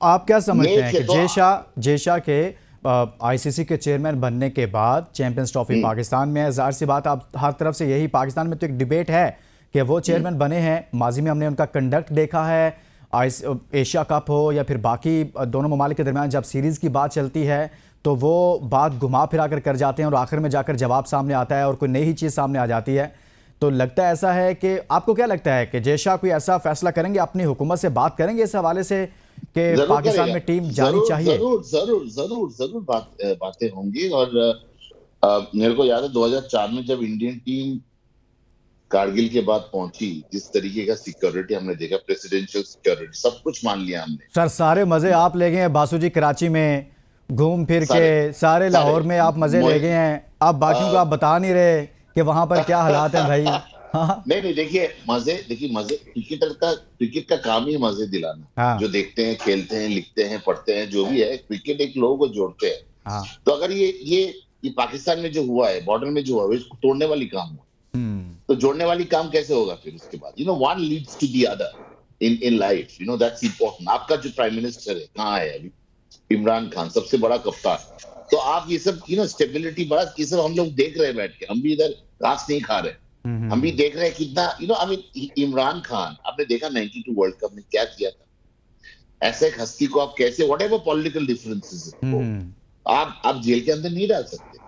आप क्या समझते हैं ये कि तो जेशा के आईसीसी के चेयरमैन बनने के बाद चैंपियंस ट्रॉफी पाकिस्तान में है, जाहिर सी बात, आप हर तरफ से यही, पाकिस्तान में तो एक डिबेट है कि वो चेयरमैन बने हैं, माजी में हमने उनका कंडक्ट देखा है, एशिया कप हो या फिर बाकी दोनों ममालिक के दरमियान जब सीरीज़ की बात चलती है तो वो बात घुमा फिरा कर जाते हैं और आखिर में जाकर जवाब सामने आता है और कोई नई ही चीज़ सामने आ जाती है। तो लगता है ऐसा है कि आपको क्या लगता है कि जेशा कोई ऐसा फैसला करेंगे, अपनी हुकूमत से बात करेंगे इस हवाले से कि जरूर पाकिस्तान करेगा। में टीम जानी जरूर चाहिए? जरूर जरूर जरूर जरूर बातें होंगी। और मेरे को याद है 2004 में जब इंडियन टीम कारगिल के बाद पहुंची, जिस तरीके का सिक्योरिटी हमने देखा, प्रेसिडेंशियल सिक्योरिटी, सब कुछ मान लिया हमने। सर सारे मज़े आप ले गए हैं बासु जी, कराची में घूम फिर के, सारे सारे सारे लाहौर में आप मज़े ले गए हैं, अब बाकियों को आप बता नहीं रहे कि वहां पर क्या हालात हैं भाई। हाँ नहीं नहीं, देखिए मजे, क्रिकेट का काम ही मजे दिलाना। हाँ जो देखते हैं, खेलते हैं, लिखते हैं, पढ़ते हैं, जो भी है, क्रिकेट एक लोगों को जोड़ते हैं। हाँ। तो अगर ये पाकिस्तान में जो हुआ है, बॉर्डर में जो हुआ है, इसको तोड़ने वाली काम हुआ, हम्म। तो जोड़ने वाली काम कैसे होगा फिर उसके बाद? One leads to the other in life, that's important. आपका जो प्राइम मिनिस्टर है कहाँ है अभी? इमरान खान, सबसे बड़ा कप्तान। तो आप ये सब स्टेबिलिटी, बड़ा ये सब हम लोग देख रहे हैं बैठ के, हम भी इधर घास नहीं खा रहे। हम भी हम्म। देख रहे हैं कितना, आई मीन, इमरान खान, आपने देखा 92 वर्ल्ड कप में क्या किया था? ऐसे एक हस्ती को आप कैसे, व्हाट एवर पॉलिटिकल डिफरेंसेस हो, हम्म। आप जेल के अंदर नहीं डाल सकते।